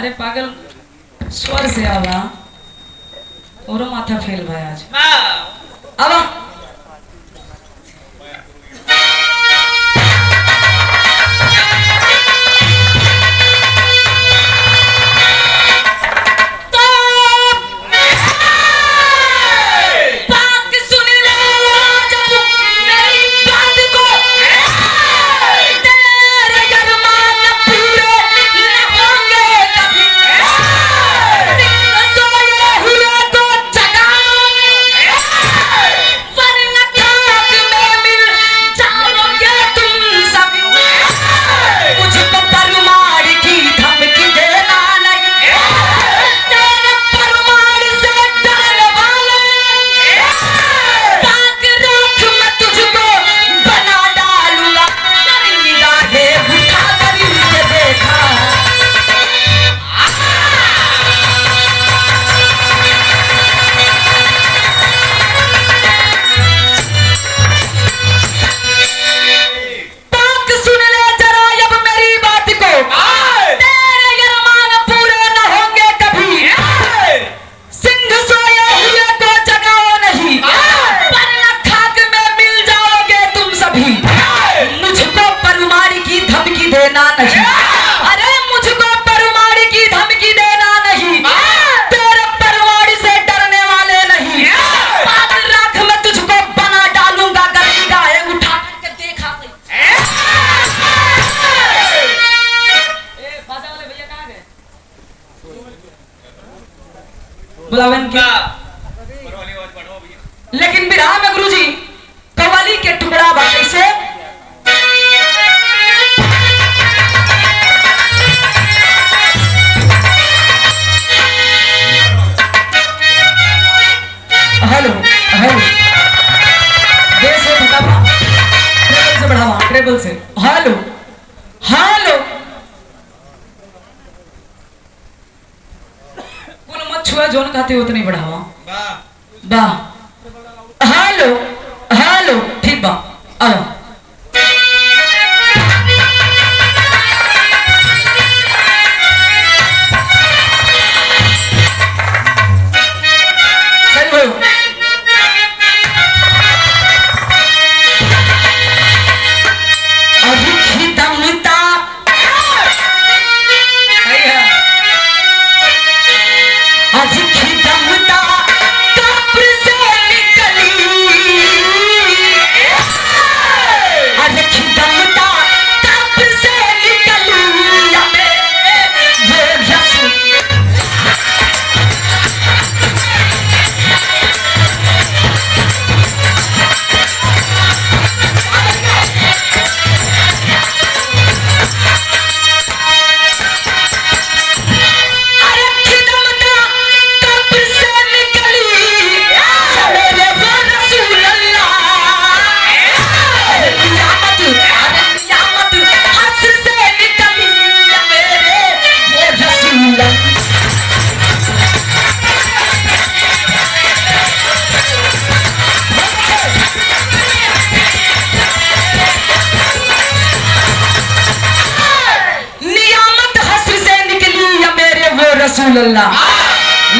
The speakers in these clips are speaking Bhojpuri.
अरे पागल स्वर से आवा और माथा फेल भाई आज आवा बुलावन क्या लेकिन बिरहा में गुरुजी कव्वाली के टुकड़ा बाटे से हेलो हेलो देश से बढ़ावा ट्रेबल से बढ़ावा ट्रेबल से हेलो हेलो छुआ जोन कहते हो उतनी बढ़ावा बा हेलो हेलो ठीक बा आओ सही हो अभी खिदमता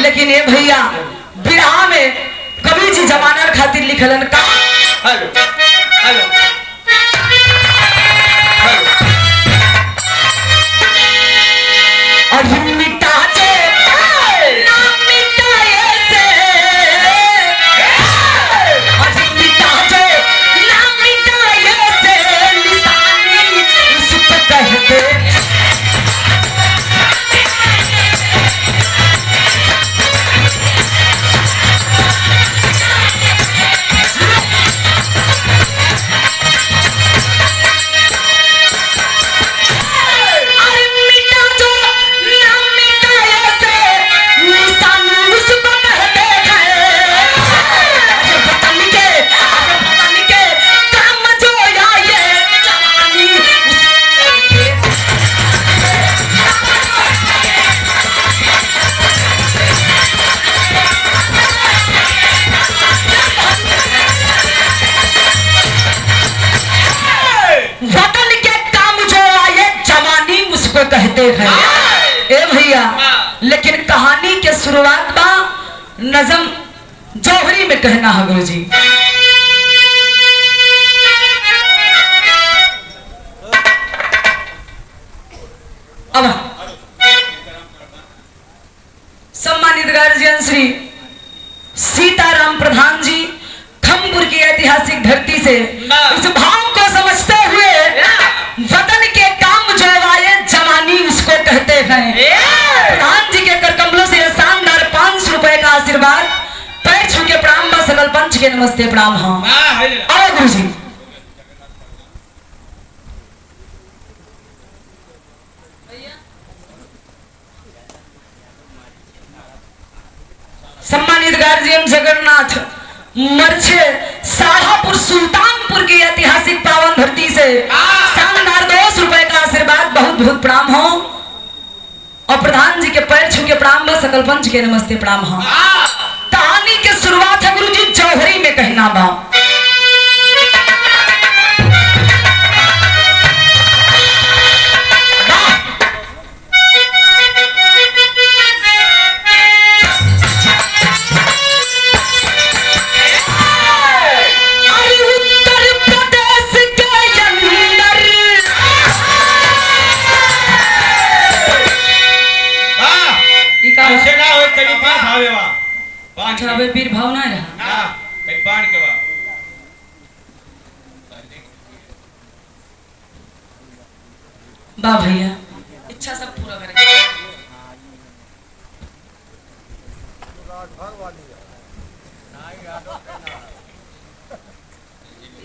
लेकिन ये भैया बिरहा में कवि जी जमाना खातिर लिखलन का हेलो हेलो अभी मिटा जे ना मिटाए से अभी मिटा जे ना मिटाए से निशानी उस पे कहते कहते हैं ए भैया भैया, लेकिन कहानी के शुरुआत बा नजम जौहरी में कहना है गुरु जी। अब सम्मानित गार्जियन श्री सीताराम प्रधान जी खमपुर की ऐतिहासिक धरती से इस भाव को समझते हुए वतन के काम जो आए जवानी उसको कहते हैं। प्रधान जी के कर कमलों से शानदार 500 रुपए का आशीर्वाद, पैर छू के प्रणाम बा, सकल पंच के नमस्ते प्रणाम। हाँ आओ गुरु जी। सम्मानित गार्जियन जगन्नाथ मर्चे साहापुर सुल्तानपुर की ऐतिहासिक पावन धरती से शानदार 200 रुपए का आशीर्वाद, बहुत बहुत प्रणाम हो। और प्रधान जी के पैर छू के प्रणाम बा, सकल पंच के नमस्ते प्रणाम हो। कहानी की शुरुआत है गुरु जी जौहरी में कहना बा। वीर भाव ना रहा बाण के बा बा भैया इच्छा सब पूरा करेंगे।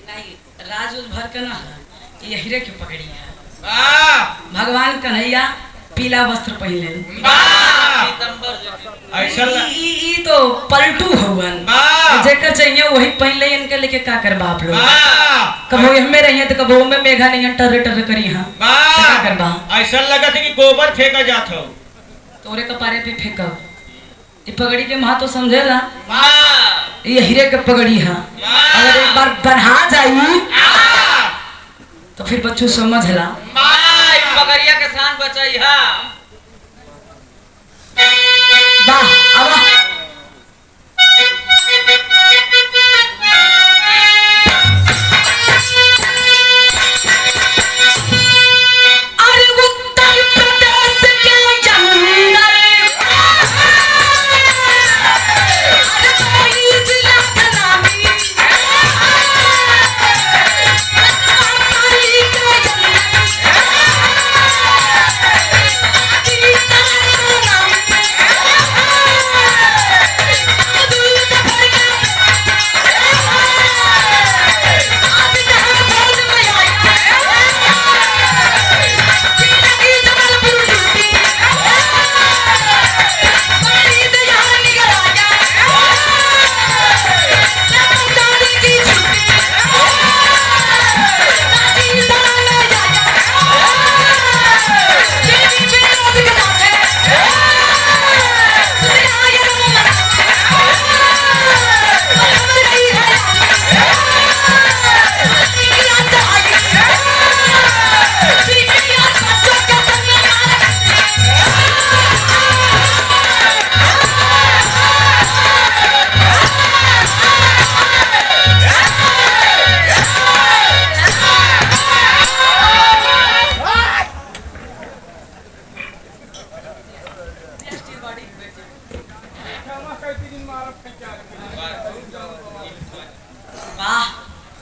नहीं राज भर के ना ये हीरे की पकड़ी है। भगवान कन्हैया पीला वस्त्र पहले ई तो पलटू हवन जेकर चाहिए वही पहन ले, इनके लेके का कर बाप लोग। कबो हमें रही तो कबो में मेघा नहीं टर टर करी। हाँ क्या कर बा ऐसा लगा था कि गोबर फेंका जात हो, तोरे कपारे पे फेंकब। ये पगड़ी के महा तो समझेला, ये हीरे के पगड़ी है। अगर एक बार बढ़ा जाई तो फिर बच्चों समझला पगड़िया के शान बचाई है। वाह अब अरे उत्तर प्रदेश के जंगल, अरे कोई जिला का नामी,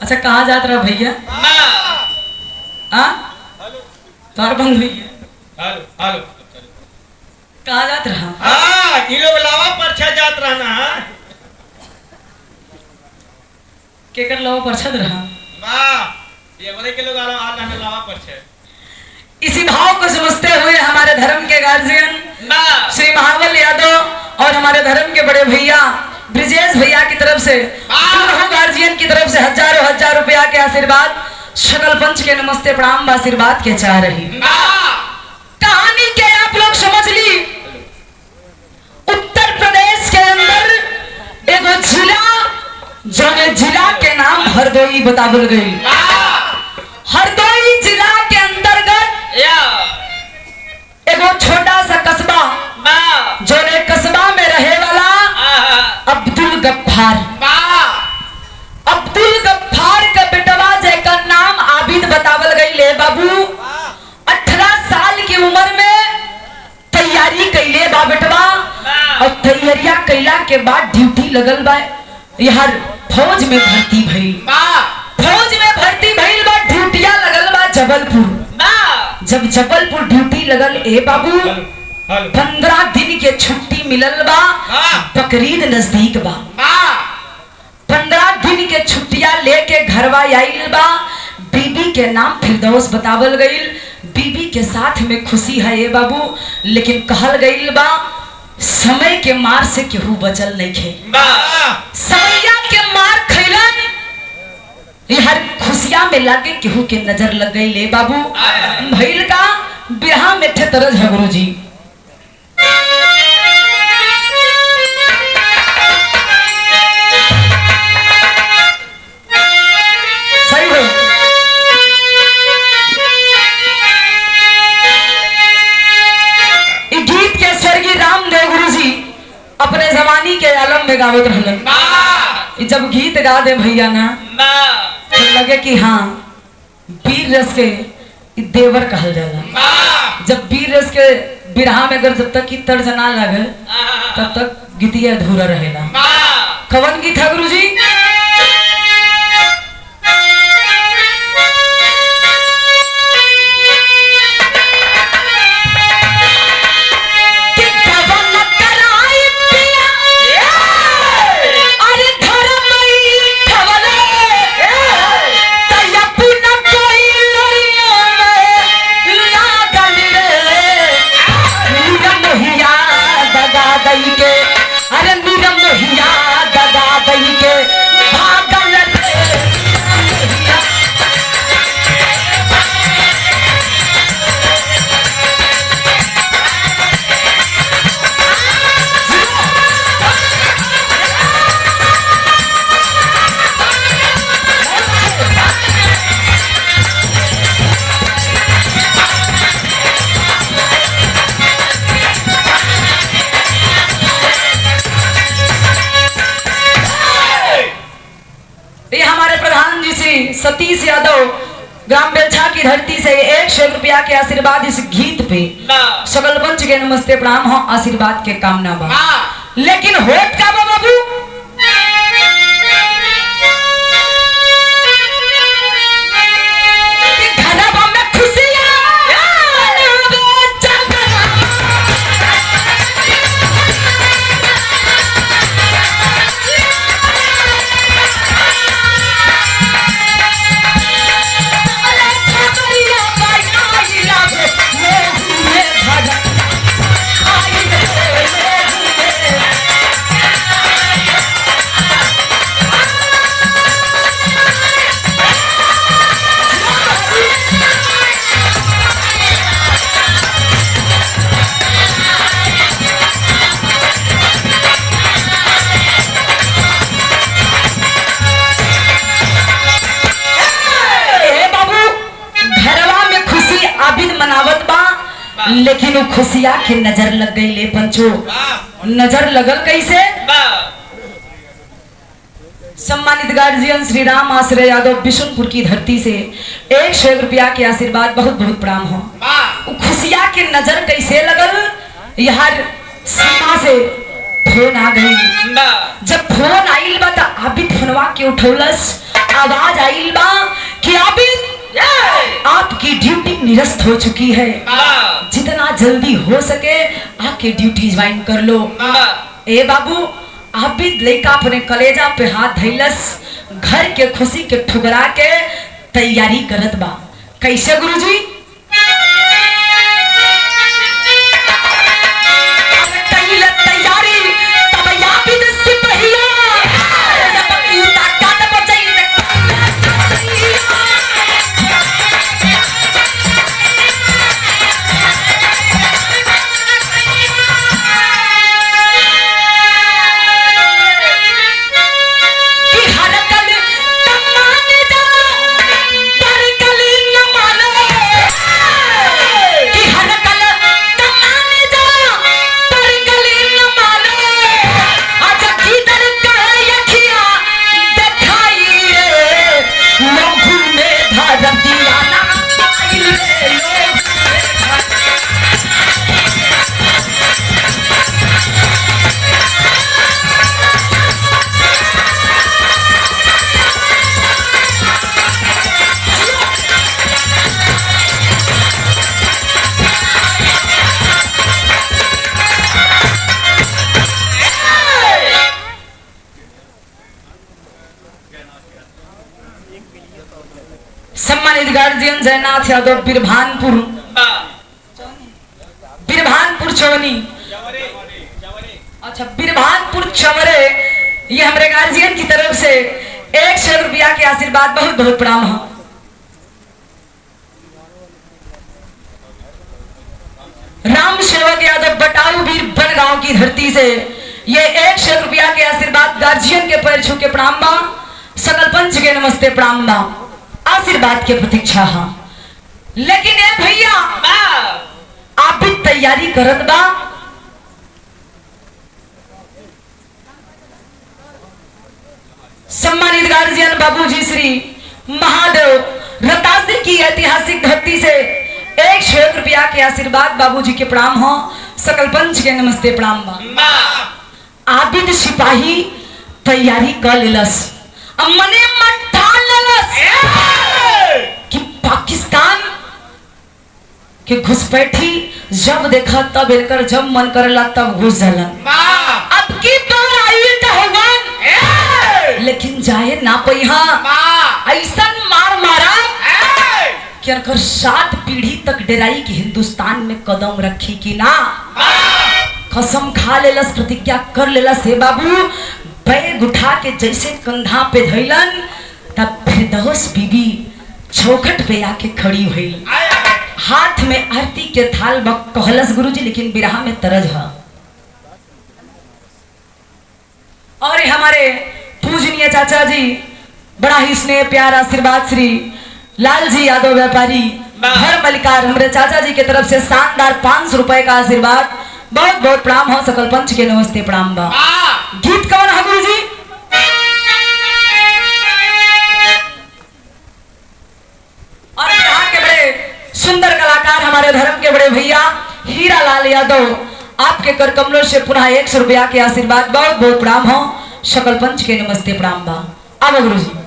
अच्छा कहाँ जात रहा भैया? तोर बंद भैया कहाँ जात रहा? ये लोग लावा परछा जात रहना केकर लावा परछद रहा? ये बड़े के लोग आला में लावा परछे। इसी भाव को समझते हुए हमारे धर्म के गार्जियन श्री महाबल यादव और हमारे धर्म के बड़े भैया ब्रिजेश भैया की तरफ से गार्जियन की तरफ से हजार रुपया के आशीर्वाद, शकल पंच के नमस्ते प्रणाम आशीर्वाद के चाह रही। कहानी के आप लोग समझ ली। उत्तर प्रदेश के अंदर एक जिला जो जिला के नाम हरदोई बतावल गई। हरदोई जिला के अंतर्गत एगो छोटा सा कस्बा और तैयारिया कैला के बाद ड्यूटी लगल बा यार फौज में भर्ती भइल फौज में भर्ती भइल बा ड्यूटिया लगल बा जबलपुर जब जबलपुर ड्यूटी लगल ए बाबू 15 दिन के छुट्टी मिलल बा बकरीद नजदीक बा 15 दिन के छुट्टिया लेके घरवा आइल बा बीबी के नाम फिरदौस बतावल गईल बीबी के साथ में खुशी है ए बाबू लेकिन कहल गईल बा समय के मार से केहू बचल नहीं खे समैया के मार खैलन हर खुशिया में लागे केहू के नजर लग गई ले बाबू भइल का बिरहा में थे तरज है गुरु जी सही है गीत के स्वर्गीय रामदेव गुरु जी अपने जमानी के आलम में गावत रहलन जब गीत गा दे भैया ना तो लगे कि हाँ वीर रस के देवर कहल जाला जब वीर रस के बिरहा में अगर जब तक की तर्ज ना लगे तब तक गीतिया अधूरा रहेला कवन गीत है गुरु जी सतीश यादव ग्राम बेलछा की धरती से 100 रुपया के आशीर्वाद इस गीत पे सकल पंच के नमस्ते प्रणाम हो आशीर्वाद के कामना बा लेकिन होत का बा बाबू लेकिन वो खुशिया के नजर लग गई ले पंचो नजर लगल कैसे सम्मानित गार्जियन श्री राम आश्रय यादव बिशुनपुर की धरती से 100 रुपया के आशीर्वाद बहुत बहुत प्रणाम हो वो खुशिया के नजर कैसे लगल यार सीमा से फोन आ गई जब फोन आइल बा तो आबिद फोनवा के उठौलस आवाज आइल बा कि आबिद आपकी ड्यूटी निरस्त हो चुकी है जितना जल्दी हो सके आके ड्यूटी ज्वाइन कर लो ए बाबू आप भी लड़का अपने कलेजा पे हाथ धैलस घर के खुशी के ठुकरा के तैयारी करत बा कैसे गुरुजी सम्मानित गार्जियन जयनाथ यादव बिरभानपुर चवनी, अच्छा बिरभानपुर चवरे, ये हमारे गार्जियन की तरफ से 100 रुपया के आशीर्वाद, बहुत बहुत प्रणाम है। राम सेवक यादव बटाऊ वीर बनगांव की धरती से ये 100 रुपया के आशीर्वाद, गार्जियन के पैर छू के प्रणाम बा, सकल पंच के नमस्ते प्रणाम बा, आशीर्वाद के प्रतीक्षा है। लेकिन ए भैया आप भी तैयारी करत बा, सम्मानित गार्जियन बाबूजी श्री महादेव रतासी की ऐतिहासिक धरती से 100 रुपया के आशीर्वाद, बाबूजी के प्रणाम हो, सकल पंच के नमस्ते प्रणाम बा। आबिद सिपाही तैयारी कर लेलस, मने मन ठान लेलस कि पाकिस्तान के घुसपैठी जब देखा तब एकर जब मन करला तब घुस जाला। अब की बार आई तो होगन, लेकिन जाए ना पहिया, ऐसा मार मारा कि अनकर 7 पीढ़ी तक डेराई कि हिंदुस्तान में कदम रखी कि ना। कसम खा लेलस, प्रतिज्ञा कर लेलस, हे बाबू बैग उठा के जैसे कंधा पे धैलन, तब फिरदौस बीबी चौखट पे आके खड़ी हुई, हाथ में आरती के थाल बक कहलस गुरुजी, लेकिन बिरहा में तरज है। और हमारे पूजनीय चाचा जी, बड़ा ही स्नेह प्यार आशीर्वाद श्री लाल जी यादव व्यापारी घर मलिकार, हमारे चाचा जी की तरफ से शानदार 500 रुपए का आशीर्वाद, बहुत बहुत प्रणाम हो, सकल पंच के नमस्ते प्रणाम बा। गीत कौन है गुरुजी? और यहाँ के बड़े सुंदर कलाकार हमारे धर्म के बड़े भैया हीरा लाल यादव, आपके कर कमलों से पुनः 100 रुपया के आशीर्वाद, बहुत बहुत प्रणाम हो, सकल पंच के नमस्ते प्रणाम बा। अब गुरुजी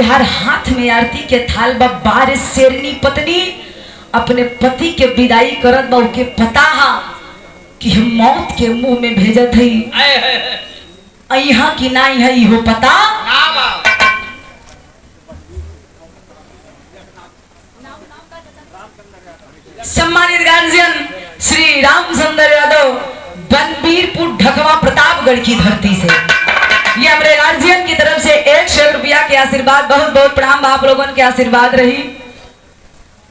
हर हाथ में आरती के थाल बा, बार शेरनी पत्नी अपने पति के विदाई करत बा, के पता हा कि हम मौत के मुंह में भेजत हई, यहाँ की ना है इहो पता। सम्मानित गार्जियन श्री रामचंद्र यादव बनबीरपुर ढकवा प्रतापगढ़ की धरती से ये हमारे गार्जियन की तरफ से 100 रुपया के आशीर्वाद, बहुत बहुत प्रणाम। आप लोगों के आशीर्वाद रही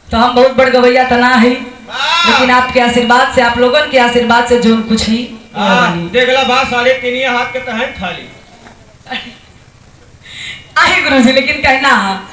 तो हम बहुत बड़ गवैया तना है, लेकिन आपके आशीर्वाद से, आप लोगों के आशीर्वाद से जो कुछ ही देखला बात साले तीन हाथ के तहन थाली आहे गुरुजी, लेकिन कहना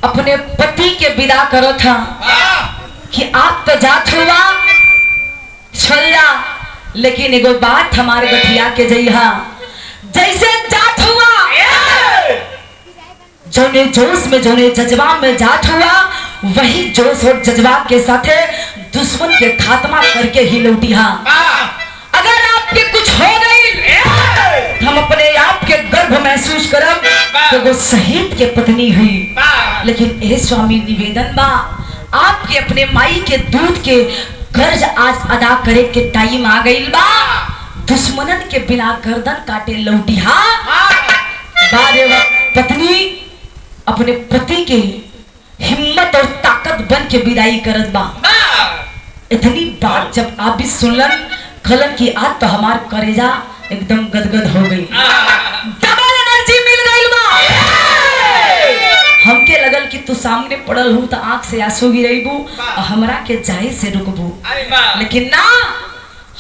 अपने पति के विदा करो था कि आप तो जात हुआ चल जा, लेकिन एगो बात हमारे गठिया के जइहा, जैसे जात हुआ जोने जोश में जोने जज्बा में जात हुआ, वही जोश और जज्बा के साथे दुश्मन के खात्मा करके ही लौटिहा। अगर आपके कुछ हो गई हम अपने आप के गर्व महसूस करब तो वो शहीद के पत्नी हुई, लेकिन ए स्वामी निवेदन बा आपके अपने माई के दूध के कर्ज आज अदा करे के टाइम आ गई बा। दुश्मनन के बिना गर्दन काटे लौटिहा। बारे पत्नी अपने पति के हिम्मत और ताकत बन के विदाई करत बा। इतनी बात जब आप भी सुनलन खलन की आज तो हमार करेजा एकदम गदगद हो गई, डबल एनर्जी मिल गई बा। हमके लगल कि तू सामने पड़ल हूँ तो आंख से आंसू गिरेबू और हमरा के जाए से रुकबू, लेकिन ना,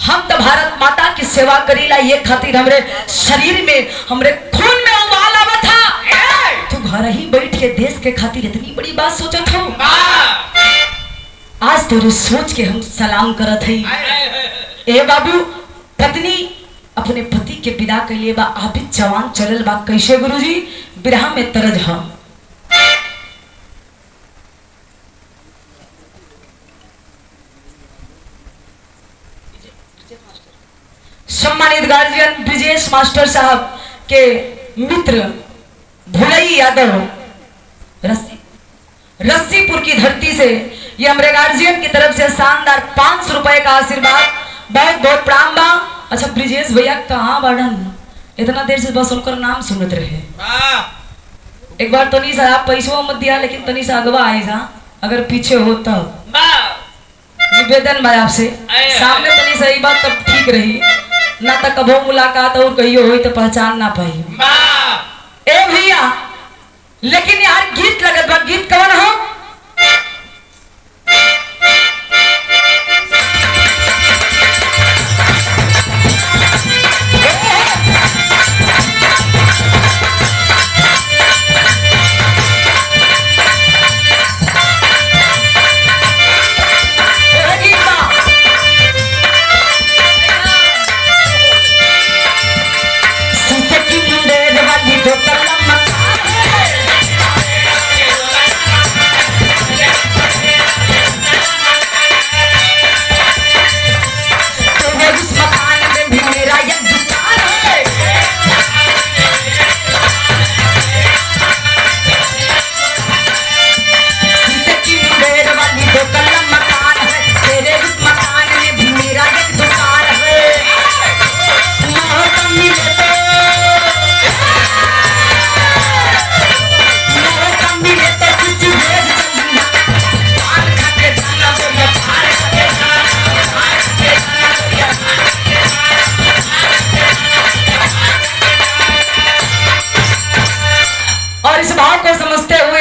हम तो भारत माता की सेवा करीला ये खातिर हमरे शरीर में हमरे खून में उबाल आवत था। तू घर ही बैठ के देश के खातिर इतनी बड़ी बात सोचत हो। आज तेरे सोच के हम सलाम करत हई। ए बाबू पत्नी अपने पति के विदा के लिए बा आप भी जवान चलल बा, कैसे गुरुजी बिरहा में तरज ह। सम्मानित गार्जियन ब्रिजेश मास्टर साहब के मित्र भुलई यादव रस्सीपुर की धरती से ये हमारे गार्जियन की तरफ से शानदार 500 रुपए का आशीर्वाद, बहुत बहुत प्रणाम बा। अच्छा ब्रिजेश भैया कहाँ बढ़न, इतना देर से बस उनका नाम सुनत रहे। एक बार तनी सा आप पैसों मत दिया, लेकिन तनी सा अगवा आए जा, अगर पीछे हो तब निवेदन भाई आपसे सामने तनी सही बात तब ठीक रही ना, तो कभो मुलाकात और कहियो हुई तो पहचान ना पाई। ए भैया लेकिन यार गीत लगत बा, गीत कौन हो?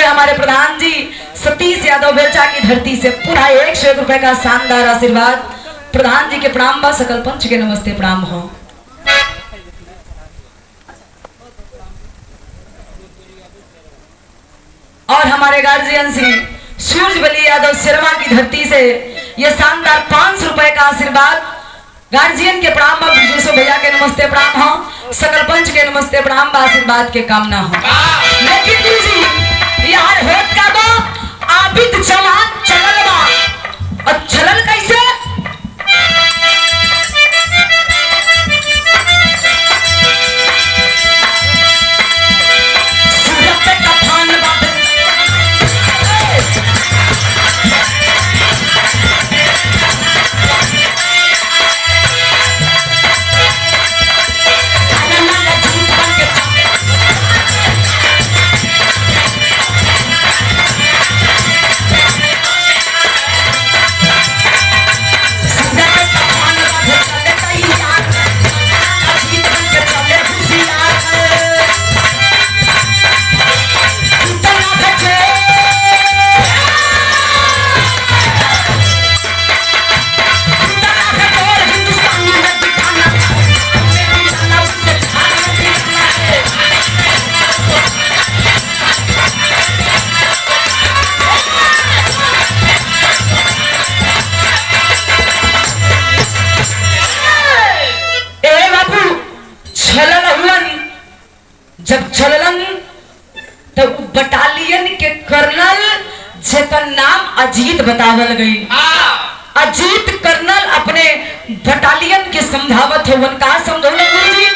हमारे प्रधान जी सतीश यादव बेलचा की धरती से पुनः 101 रुपए का शानदार आशीर्वाद। प्रधान जी के प्रणाम बा, सकल पंच के नमस्ते प्रणाम हो। और हमारे गार्जियन श्री सूरजबली यादव सिरवा की धरती से ये शानदार 500 रुपए का आशीर्वाद। गार्जियन के प्रणाम बा, विजेशो भैया के नमस्ते प्रणाम हो, सकल पंच के नमस्ते प्रणाम बा, आशीर्वाद के कामना हो। लेकिन गुरुजी यार होत का बा आबिद जवान चलल बा, और चलल कैसे? सूरत पे कफन बा अजीत बतावल गई। अजीत कर्नल अपने बटालियन के समझावत हो का समझौले गुरुजी।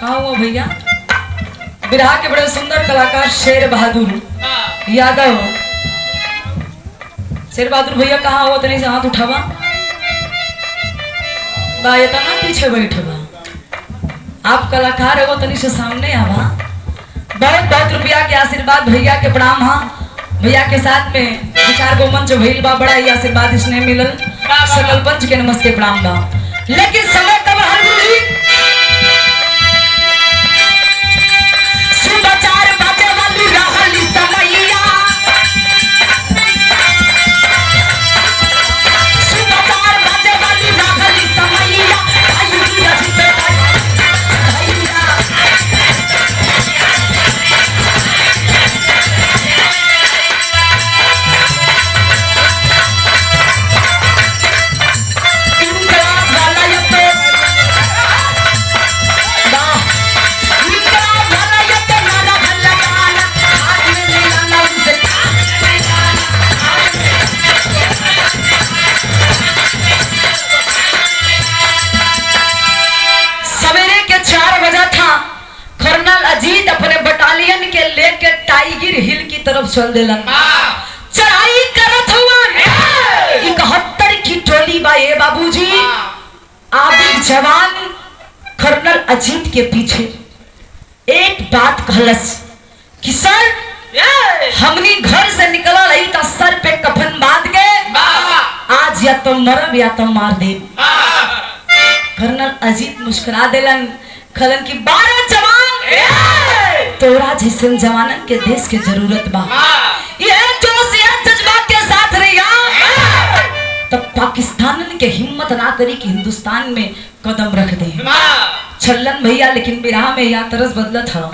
कहा हुआ भैया बिरहा के बड़े सुंदर कलाकार शेर बहादुर यादव। शेर बहादुर भैया कहाँ हो तनी से हाथ उठावा बा ये ना पीछे बैठवा। आप कलाकार है वो तनी से सामने आवा। बहुत बहुत रुपया के आशीर्वाद भैया के प्रणाम। हाँ भैया के साथ में विचार गो मंच भइल बा बड़ा ही आशीर्वाद इसने मिलल। सकल पंच के नमस्ते प्रणाम बा। लेकिन समय कब हर गुरुजी टाइगर हिल की तरफ चल देलन। चढ़ाई करत हुआ 71 की टोली बा ए बाबूजी। आबिद जवान कर्नल अजीत के पीछे एक बात कहलस कि सर हमनी घर से निकला रही तो सर पे कफन बांध के आज या तो मरब या तो मार दे। कर्नल अजीत मुस्कुरा देलन खलन की 12 जवान तोरा जैसे जवानन के देश के जरूरत बा। ये जोश या जज्बा के साथ रहिया तब पाकिस्तान के हिम्मत ना करी कि हिंदुस्तान में कदम रख दे। छल्लन भैया लेकिन बिरहा में या तरस बदलत था।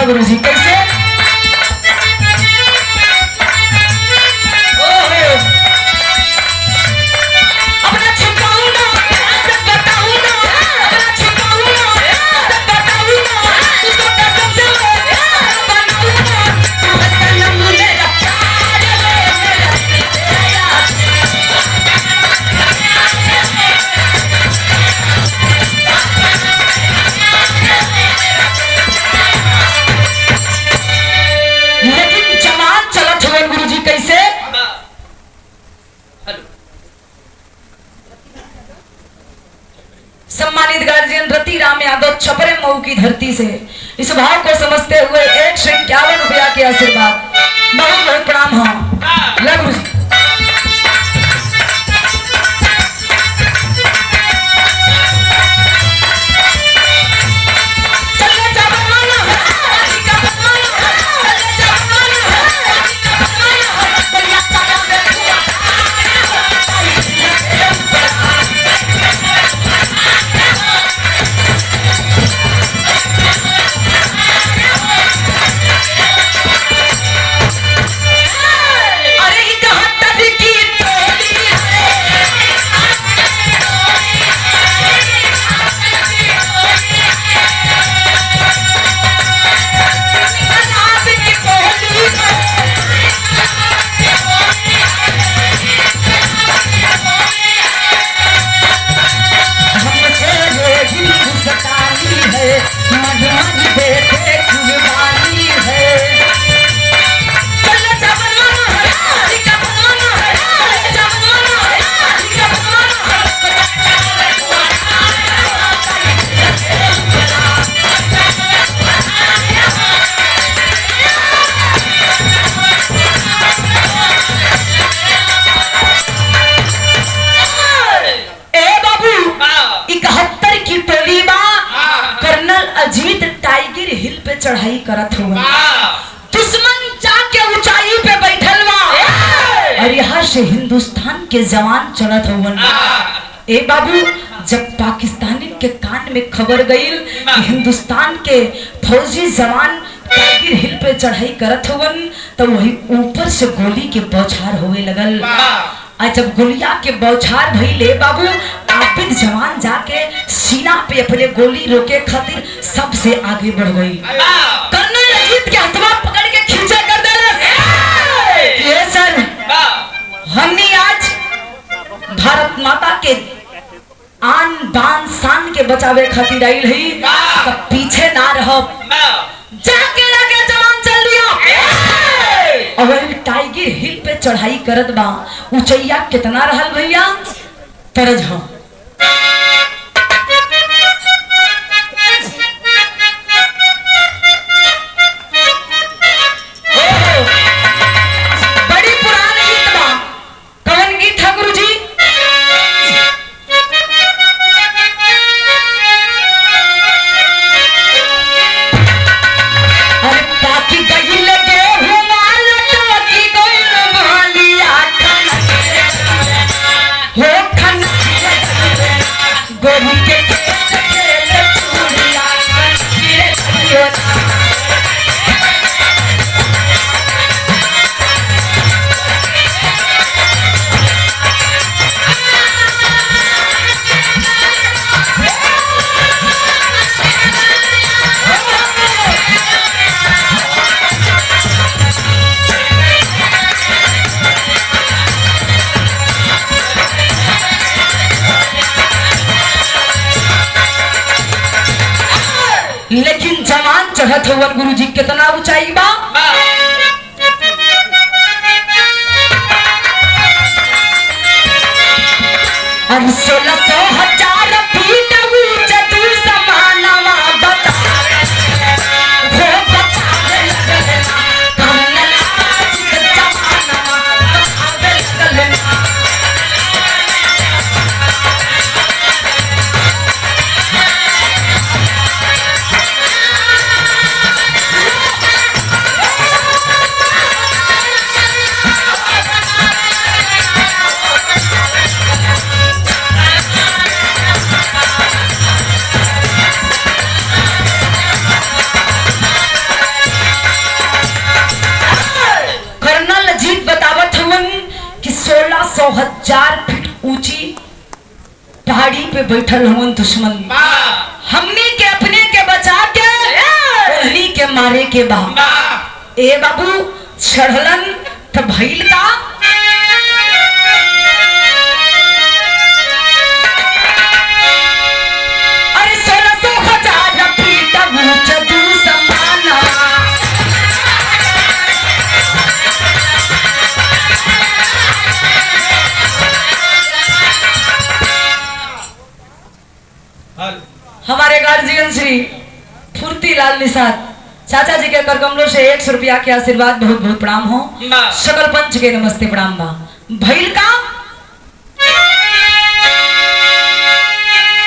गुरु जी कैसे अपना छिपाऊंगा बताऊंगा अपना छिपाऊंगा बताऊंगा तुझको कसम से बनाऊंगा सनम मेरा प्यार सम्मानित गार्जियन रति राम यादव छपरे मऊ की धरती से इस भाव को समझते हुए 151 रुपया के आशीर्वाद बहुत बहुत प्रणाम। हाँ लगू से हिंदुस्तान के जवान चलत हवन। ए बाबू, जब पाकिस्तानी के कान में खबर गई कि हिंदुस्तान के फौजी जवान टाइगर हिल पे चढ़ाई करत हवन, तो वही ऊपर से गोली के बौछार होवे लगल। आज जब गोलिया के बौछार भइले बाबू, आबिद जवान जाके सीना पे अपने गोली रोके खातिर सबसे आगे बढ़ गई। कर्नल अजीत के हथवा पकड़ के खींचा कर देलस। ये सर, हमने आज भारत माता के आन बान शान के बचावे खातिर आइल हई, तब पीछे ना रहब। जाके लगे जवान चल लिया। और टाइगर हिल पे चढ़ाई करत बा। ऊंचाइया कितना रहल भैया? तरज हो बड़ी पुरानी गीत बा। कौन गीत है गुरुजी? अरे पाकी गई लगे हुमाल तो की गई मालिया हो खन गोरी के खेल चूड़िया लेकिन जवान चढ़त हवन गुरुजी कितना ऊंचाई बा? और 16,000 फीट ऊंचा तू समानवा बता हो बतावे लगलना कमला जमानवा बतावे लगलना। कर्नल अजीत बतावत हवन कि 16,000 फीट ऊंची पहाड़ी पे बैठल हवन दुश्मन। हमनी के अपने के बचा के उन्हीं के मारे के बा। ए बाबू, चढ़लन तो भइल का? अरे 16,000 फीट ऊंचा तू समानवा हमारे गार्जियन श्री फुर्तीलाल निषाद चाचा जी के करकमलों से 100 रुपया के आशीर्वाद बहुत बहुत प्रणाम हो। सकल पंच के नमस्ते प्रणाम बा। भइल का?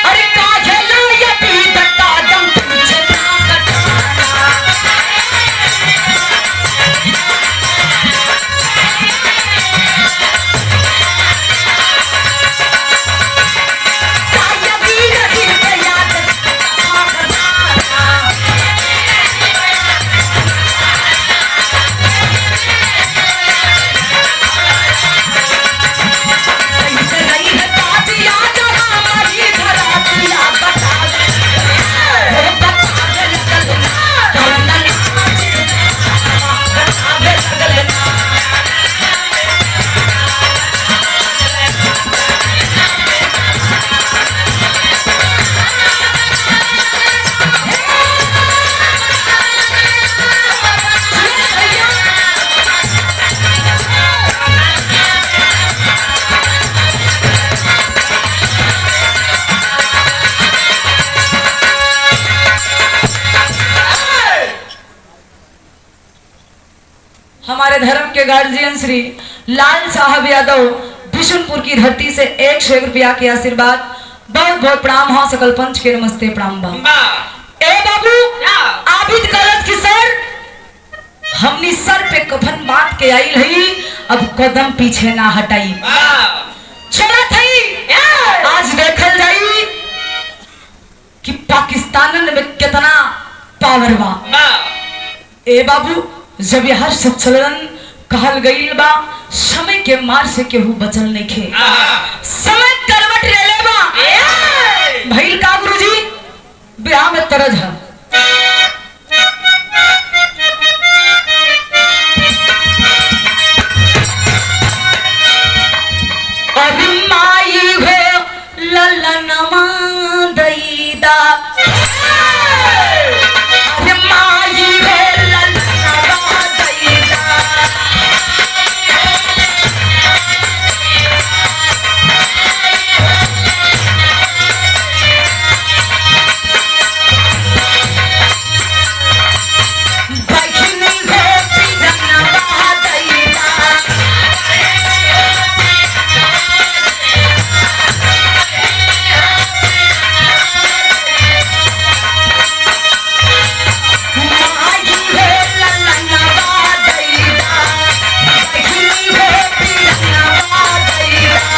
अरे काजलो ये पीत कादम तुझे ना कटाना। काया वीर वीर के याद आखना। ऐसे नहीं है ताजिया जहाँ हमारी धरातिया बतावे हो बतावे लगलना कौन नाच बतावे लगलना। हमारे धर्म के गार्जियन श्री लाल साहब यादव बिशुनपुर की धरती से 101 रुपया के आशीर्वाद बहुत बहुत प्रणाम हो। सकल पंच के नमस्ते प्रणाम बा। ए बाबू, आबिद कलश की सर हमनी सर पे कफन बांध के आई रही अब कदम पीछे ना हटाई। चला थई आज देखल जाई कि पाकिस्तान में कितना पावर बा। ए बाबू जब यह हर सचलन कहल गईल बा समय के मार से केहू बचल नहीं खे। समय करवट ले ले बा भइल का गुरुजी ब्याह में तरज है। अरे माई हो ललनमा दैदा अरे माई हो ललनमा दैदा बहिनी हो पिरनवा दैदा माई हो ललनवा दैदा बहिनी हो पिरनवा दैदा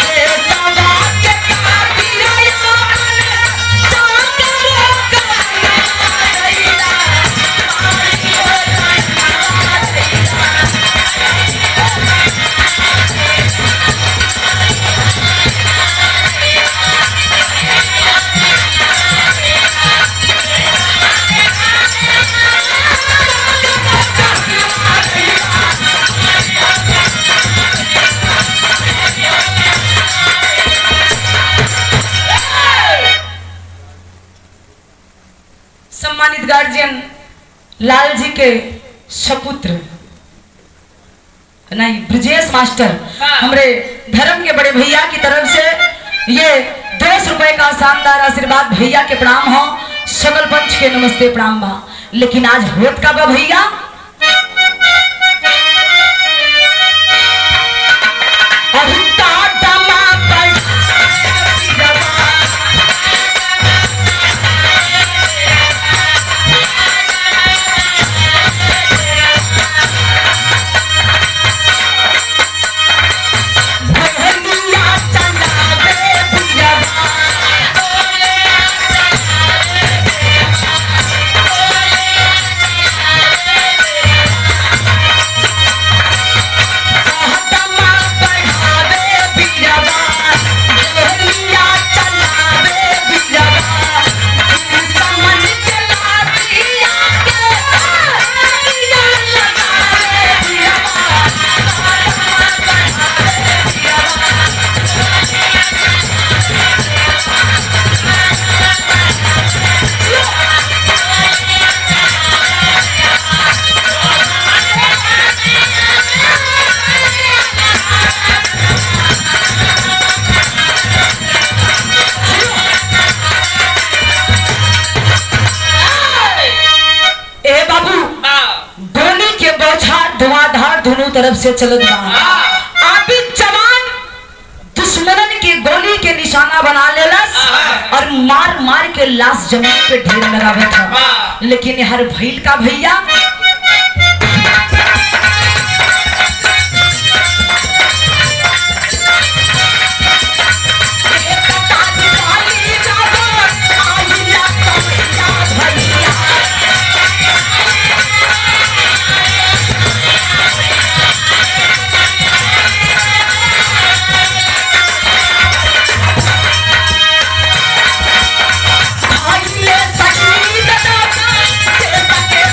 देशवा के खातिर यान जान रोकना दैदा माई हो ललनवा दैदा सम्मानित गार्जियन लाल जी के सपुत्र नहीं ब्रजेश मास्टर हमरे धर्म के बड़े भैया की तरफ से ये 200 रुपए का शानदार आशीर्वाद भैया के प्रणाम हो। सकल पंच के नमस्ते प्रणाम बा। लेकिन आज होत का बा भैया अभी टाटमा पर भैया चलावे बिरवा कहतमा बढ़ावे बिरवा भैया चलावे बिरवा समझ चला दिया के भैया लगावे बिरवा कहतमा बढ़ावे बिरवा ए बाबू गोली के बौछार धुआंधार दोनों तरफ से चलत बा। आपी जवान दुश्मनन के गोली के निशाना बना लेलस और मार मार के लाश जमीन पे ढेर लगावे था। लेकिन हर भइल का भैया आइए सखी दादा के सके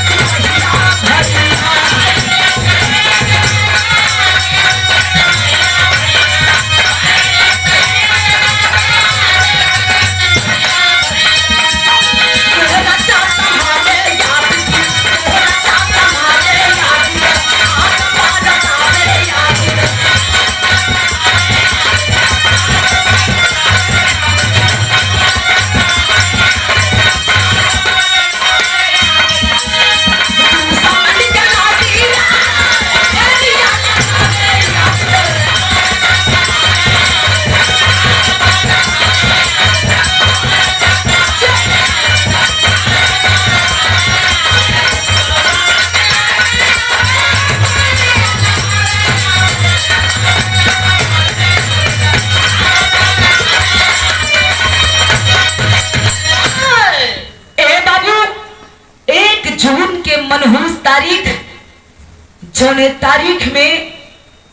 जौने तारीख में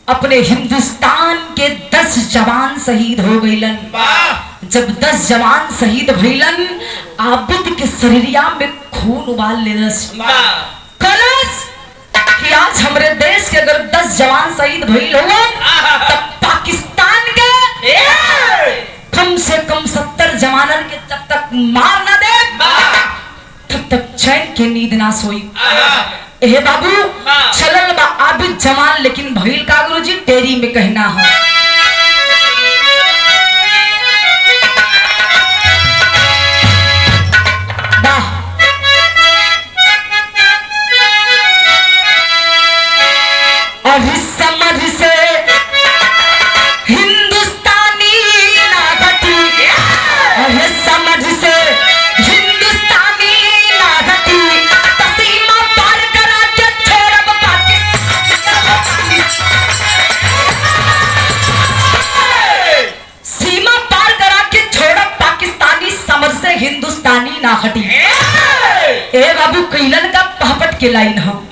अपने हिंदुस्तान के 10 जवान शहीद हो गईलन। जब 10 जवान शहीद भइलन, आबिद के शरीरिया में खून उबाल लेलस। कलश कि आज हमरे देश के अगर 10 जवान शहीद भइल हो तब पाकिस्तान के कम से कम 70 जवानन के जब तक मार ना दे तब तक चैन के नींद ना सोई। ए बाबू चलल बा आबिद जवान, लेकिन भइल का गुरुजी टेरी में कहना है। और इस समझ से हिंदुस्तानी ना घटी, और इस समझ से हिंदुस्तानी ना घटी, सीमा पार करा के छोड़ब पाकिस्तान। सीमा पार करा के छोड़ब पाकिस्तानी, समझ से हिंदुस्तानी ना हटी। ए बाबू कैलन का पहपट के लाइन हम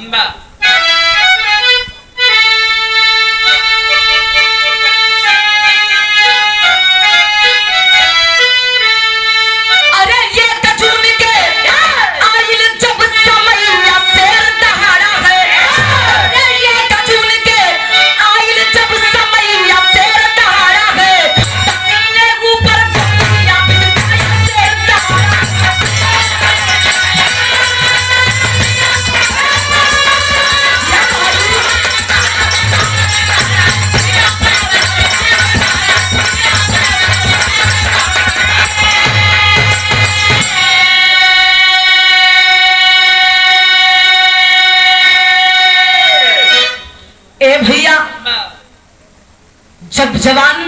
जब जवान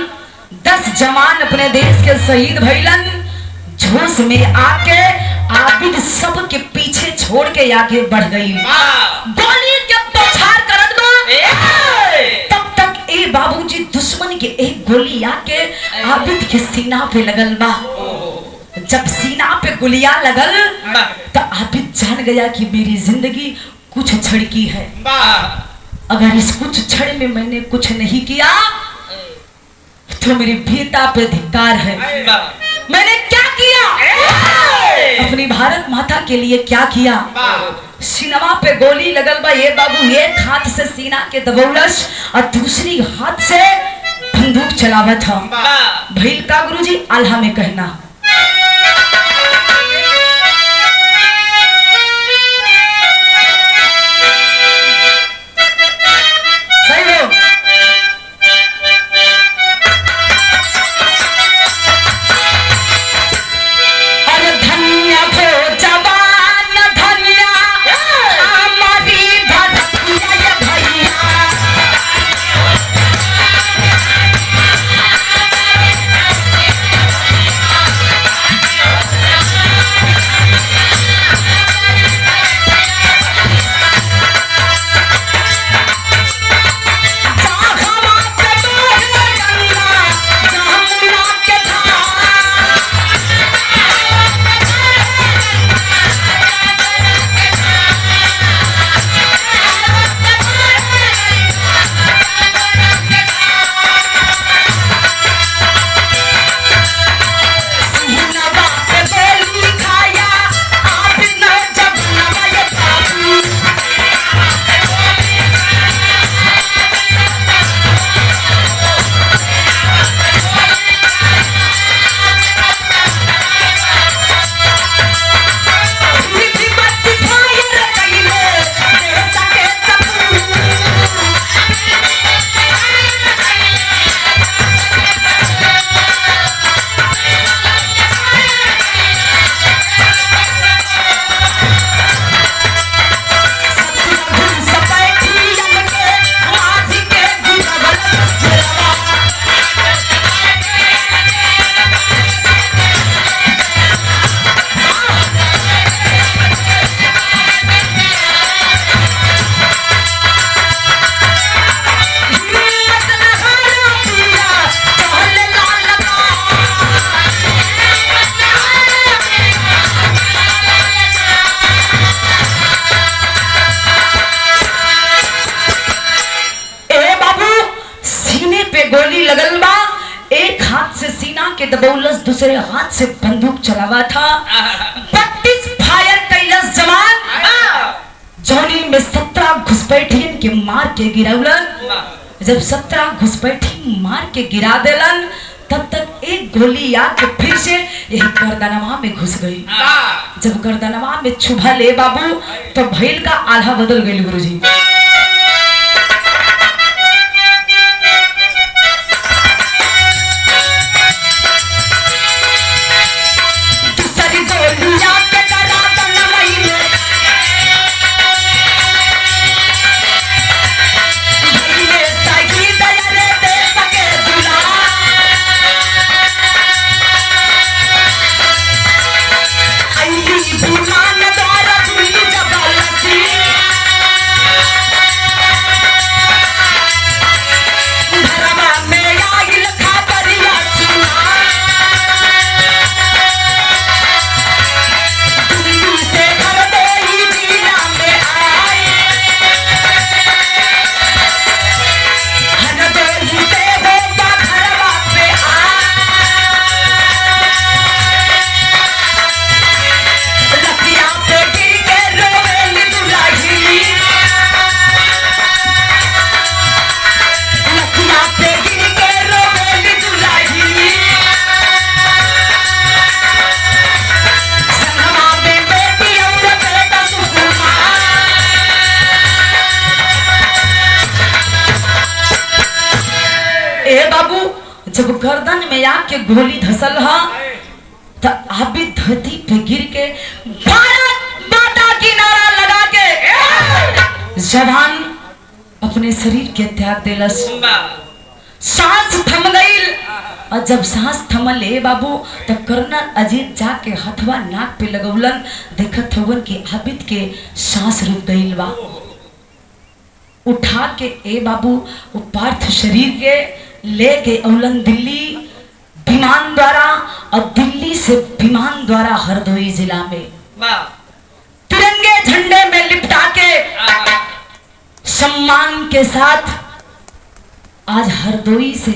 10 जवान अपने देश के शहीद भइलन, जोश में आके आबिद सब के पीछे छोड़ के आगे बढ़ गई। गोली जब बौछार करत बा तब तक ए बाबूजी दुश्मन के एक गोली आके आबिद के सीना पे लगल बा। जब सीना पे गोलियां लगल तो आबिद जान गया कि मेरी जिंदगी कुछ क्षण की है। अगर इस कुछ क्षण में मैंने कुछ नहीं किया तो मेरी वीरता पे धिक्कार है। मैंने क्या किया? अपनी भारत माता के लिए क्या किया? सीना पे गोली लगल बा, ये बाबू एक हाथ से सीना के दबौलस और दूसरी हाथ से बंदूक चलावत था। भइल का गुरुजी आल्हा में कहना लगल बा, एक हाथ से सीना के दबौलस, दूसरे हाथ से बंदूक चलावा था। 32 फायर कैलस जवान, जौनी में 17 घुसपैठियन के मार के गिरौलन। जब 17 घुसपैठी मार के गिरा देलन, तब तक एक गोली आके फिर से यही गर्दनवा में घुस गई। जब गर्दनवा में छुभा ले बाबू, तो भैल का आल्हा बदल गई गुरुजी। जब गर्दन में आके गोली धसल हा, तो आबिद धरती पे गिर के भारत माता की नारा लगा के जवान अपने शरीर के त्याग देलस। सांस थम गई, और जब सांस थमल ए बाबू, तो कर्नल अजीत जाके हथवा नाक पे लगौलन। देखत होवन कि आबिद के सांस रुक गई बा। उठा के ए बाबू वो पार्थ शरीर के लेके औलन दिल्ली विमान द्वारा, और दिल्ली से विमान द्वारा हरदोई जिला में तिरंगे झंडे में लिपटा के सम्मान के साथ आज हरदोई से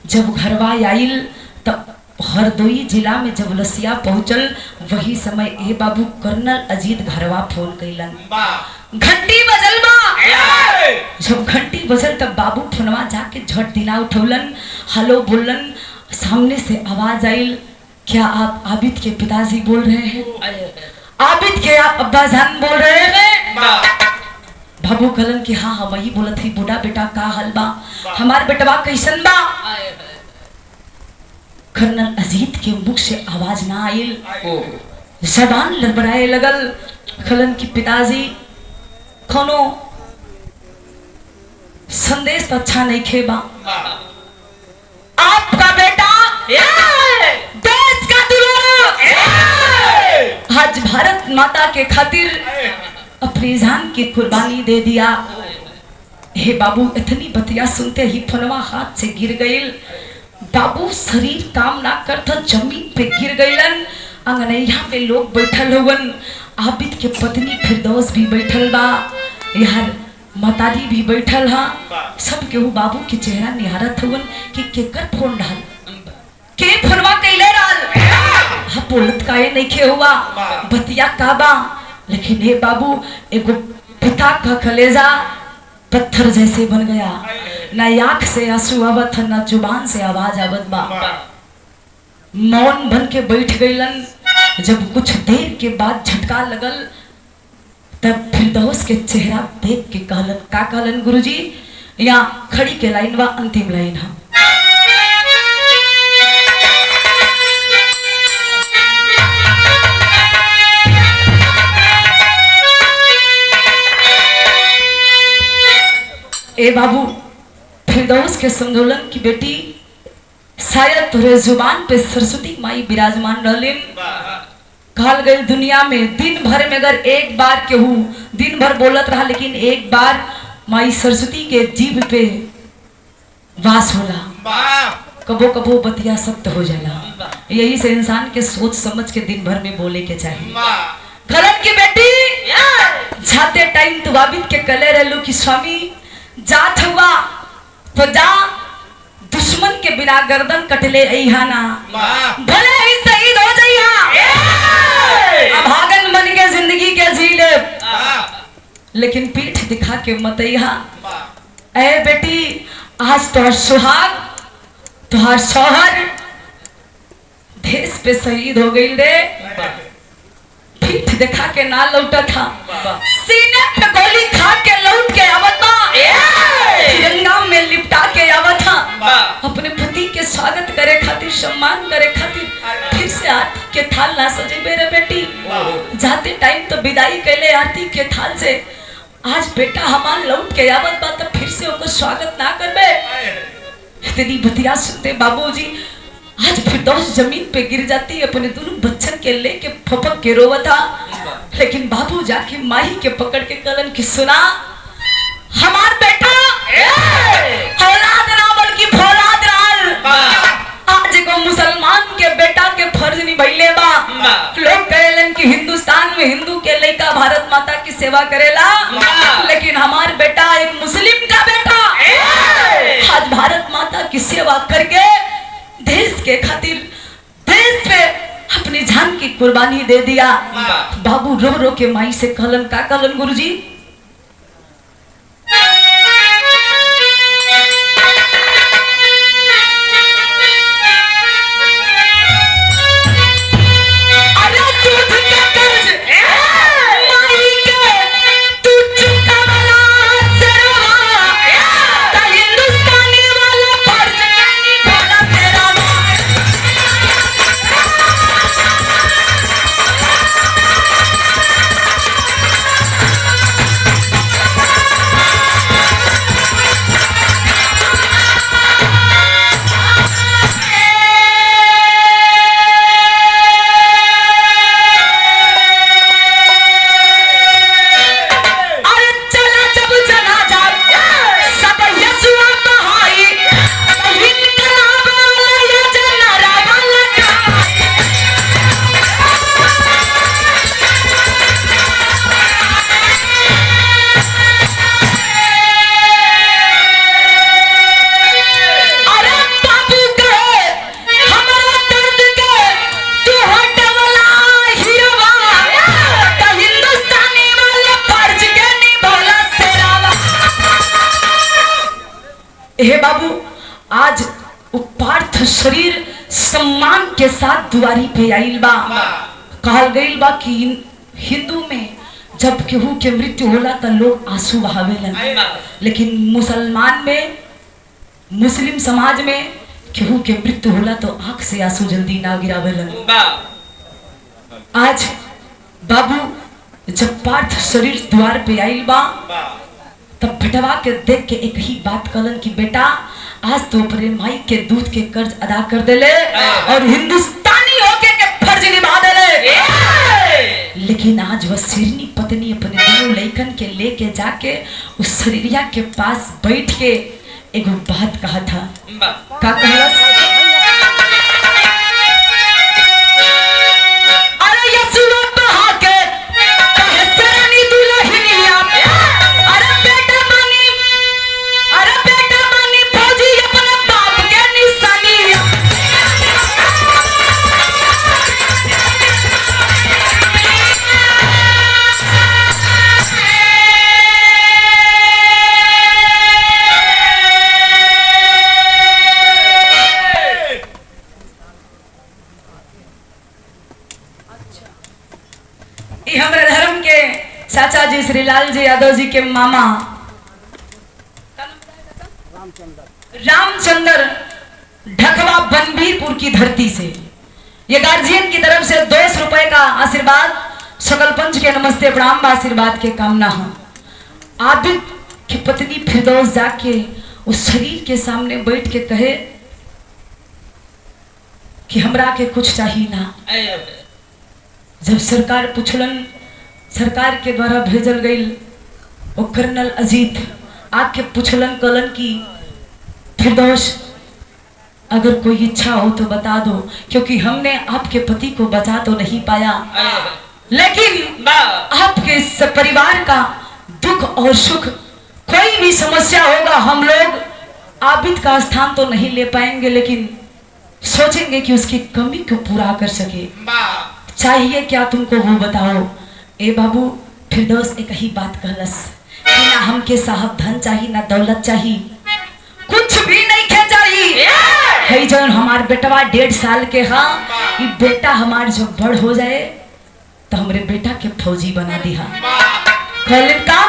जब घरवा आइल, तब हरदोई जिला में जब लसिया पहुंचल, वही समय ए बाबू कर्नल अजीत घरवा फोन कैलन। घंटी बजल बा। जब घंटी बजल तब बाबू फोनवा जाके झट दिला उठौलन, हेलो बोलन। सामने से आवाज आइल, क्या आप आबिद के पिताजी बोल रहे हैं? आबिद के अब्बा जान बोल रहे हैं? बाबू कहलन कि हाँ हाँ वही बोलत थी। बूढ़ा बेटा का हाल बा? हमार बेटवा कैसन बा? कर्नल अजीत के मुख से आवाज ना आइल, जबान लड़बड़ाए लगल। कहलन कि पिताजी कोनो संदेश तो अच्छा नहीं खेबा। आपका बेटा देश का दुलारा आज भारत माता के खातिर अपनी जान की कुर्बानी दे दिया। हे बाबू इतनी बतिया सुनते ही फोनवा हाथ से गिर गई। बाबू शरीर काम ना करता, जमीन पे गिर गईलन। अंगनैया पे लोग बैठल हुवन। आबिद के पत्नी फिरदौस भी बैठल बा, यार माताजी भी बैठल हा। सब केहू बाबू के चेहरा निहारत हुवन कि केकर फोन डाल, के फोनवा कैले डाल। हाँ बोलत काहे नहीं खे हुआ, बतिया का बा। लेकिन हे बाबू एगो पिता का कलेजा पत्थर जैसे बन गया। ना आंख से आंसू आवत, ना जुबान से आवाज आवत बा। मौन बन के बैठ गईलन। जब कुछ देर के बाद झटका लगल, तब फिरदौस के चेहरा देख के कहलन, का कहलन गुरुजी? यहाँ खड़ी के लाइन बा, अंतिम लाइन है। ए बाबू फिरदौस के समझौलन की बेटी शायद तुरे जुबान पे सरस्वती माई विराजमान रहलिन। कहल गई दुनिया में दिन भर में अगर एक बार केहू दिन भर बोलत रहा, लेकिन एक बार माई सरस्वती के जीभ पे वास होला, कबो कबो बतिया सत्य हो जाला। यही से इंसान के सोच समझ के दिन भर में बोले के चाहिए। खरन की बेटी जाते टाइम तो आबिद के कले रहलू कि स्वामी जात हुआ तो जा, दुश्मन बिना गर्दन कटले अहाना वाह भले ही शहीद हो जइहा अभागन बन के जिंदगी के जी ले लेकिन पीठ दिखा के मत अइहा ए बेटी आज तोहर सुहाग तोहर शौहर देश पे शहीद हो गई रे पीठ दिखा के ना लौटा था सीने पे गोली खा के लौट के आवत था तिरंगा में लिपटा के आवत था अपने पति के स्वागत करे खातिर सम्मान करे खातिर फिर से आरती के थाल ना सजे मेरे बेटी जाते टाइम तो विदाई कैले आरती के थाल से आज बेटा हमार लौट के आवत बा तो फिर से ओकर स्वागत ना करबे इतनी बतिया सुनते बाबूजी आज फिरदौस जमीन पे गिर जाती अपने दोनों बच्चन के लेके फपक के रोवता लेकिन बाबू जाके माही के पकड़ के कलन की सुना हमार बेटा औलाद ना बल्कि फौलाद रहल आज को मुसलमान के बेटा के फर्ज निभैले बा लोग कहलन कि हिंदुस्तान में हिंदू के लड़का भारत माता की सेवा करेला लेकिन हमार बेटा एक मुस्लिम का बेटा आज भारत माता की सेवा करके देश के खातिर देश पे अपनी जान की कुर्बानी दे दिया बाबू रो रो के माई से कहलन का कहलन गुरुजी हे बाबू आज उपार्थ शरीर सम्मान के साथ दुआरी पे आइल बा कहल गइल बा कि हिंदू में जब केहू के मृत्यु होला त लोग आंसू बहावेलन लेकिन मुसलमान में मुस्लिम समाज में केहू के मृत्यु होला तो आंख से आंसू जल्दी ना गिरावेलन आज बाबू जब पार्थ शरीर द्वार पे आइल बा तब बेटवा के देख के एक ही बात कहलन कि बेटा आज तो अपने माई के दूध के कर्ज अदा कर देले और हिंदुस्तानी होके के फर्ज निभा देले लेकिन आज वह सिरनी पत्नी अपने दोनों लड़कन के लेके जाके उस शरीरिया के पास बैठ के एक बात कहा था का कहलस चाचा जी श्री लाल जी यादव जी के मामा रामचंद्र ढकवा बनबीरपुर की धरती से ये गार्जियन की तरफ से 200 रुपए का आशीर्वाद सकल पंच के नमस्ते प्रणाम आशीर्वाद के कामना हो आबिद की पत्नी फिरदौस जाके उस शरीर के सामने बैठ के कहे कि हमरा के कुछ चाहिए ना जब सरकार पूछलन सरकार के द्वारा भेजल गई वो कर्नल अजीत आके पूछलन कलन की फिरदौस अगर कोई इच्छा हो तो बता दो क्योंकि हमने आपके पति को बचा तो नहीं पाया लेकिन आपके परिवार का दुख और सुख कोई भी समस्या होगा हम लोग आबिद का स्थान तो नहीं ले पाएंगे, लेकिन सोचेंगे कि उसकी कमी को पूरा कर सके। चाहिए क्या तुमको वो बताओ। ए बाबू, फिरदौस एक ही बात कहलस कि ना हमके साहब धन चाहिए, ना दौलत चाहिए, कुछ भी नहीं खे चाहिए। है जौन हमार बेटवा 1.5 साल के हाँ, ये बेटा हमार जब बड़ हो जाए तो हमरे बेटा के फौजी बना दिया। कहलिन का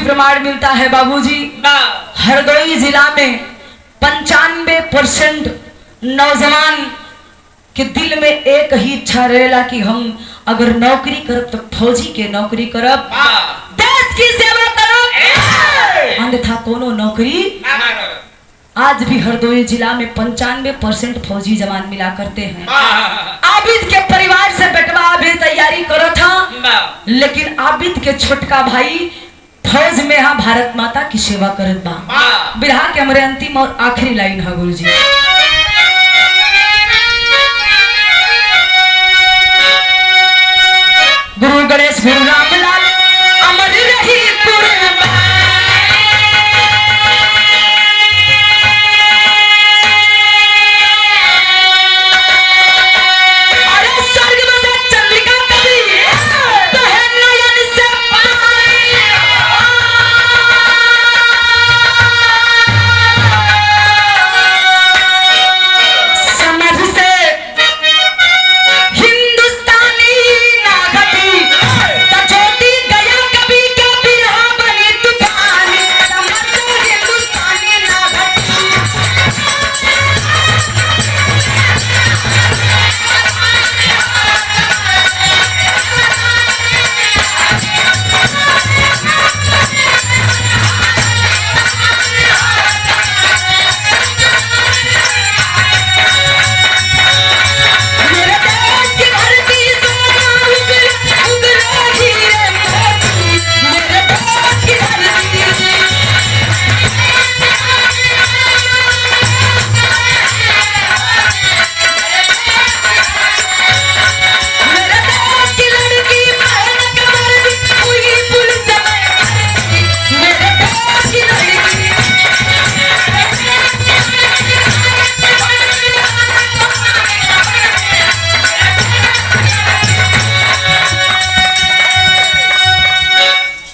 प्रमाण मिलता है बाबूजी, हरदोई जिला में 95% नौजवान के दिल में एक ही इच्छा रहेला कि हम अगर नौकरी करब तो फौजी के नौकरी करब, देश की सेवा करब, अन्यथा कोनो नौकरी। आज भी हरदोई जिला में 95% फौजी जवान मिला करते हैं। आबिद के परिवार से बेटवा भी तैयारी करो था, लेकिन आबिद के छोटका भाई फौज में यहाँ भारत माता की सेवा करत बा। बिरहा के हमारे अंतिम और आखिरी लाइन है गुरुजी। गुरु गणेश गुरु रामलाल अमर रही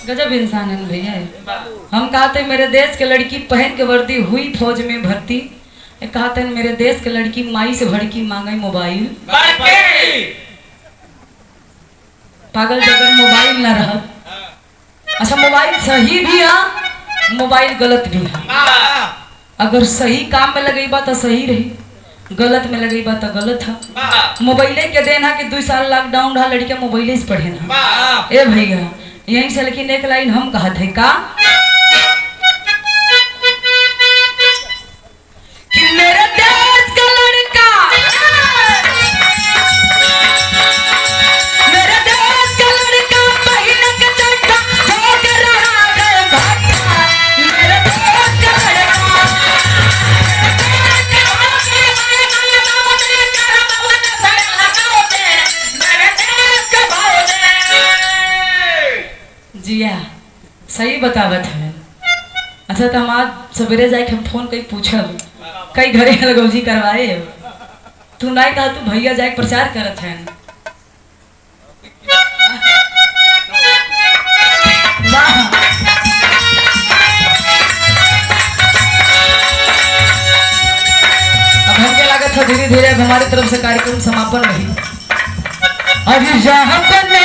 गजब इंसान है भैया। हम कहते मेरे देश के लड़की पहन के वर्दी हुई फौज में भर्ती, कहते मेरे देश के लड़की माई से भड़की मांगे मोबाइल। पागल जगह मोबाइल न रहा। अच्छा मोबाइल सही भी है, मोबाइल गलत भी है। अगर सही काम में लगेबा तो सही रही, गलत में लगेबा तो गलत है। मोबाइले के देना कि 2 साल लॉकडाउन रहा, लड़कियां मोबाइले से पढ़े ना। ए भैया यहीं से लेकिन एक लाइन हम कहा थे का कि मेरे देश का लड़का, मेरे देश का लड़का पहन के चड्ढा छोड़ रहा है भाटा। मेरे देश का लड़का जिया सही बतावत है। अच्छा तो हम आज सवेरे जाके हम फोन कई पूछब कई घरे लगौजी करवाए, तू नहीं कहा तू भैया जाके प्रचार करत है। वाह धीरे धीरे अब हमारी तरफ से कार्यक्रम समापन रही। अभी जहाँ बने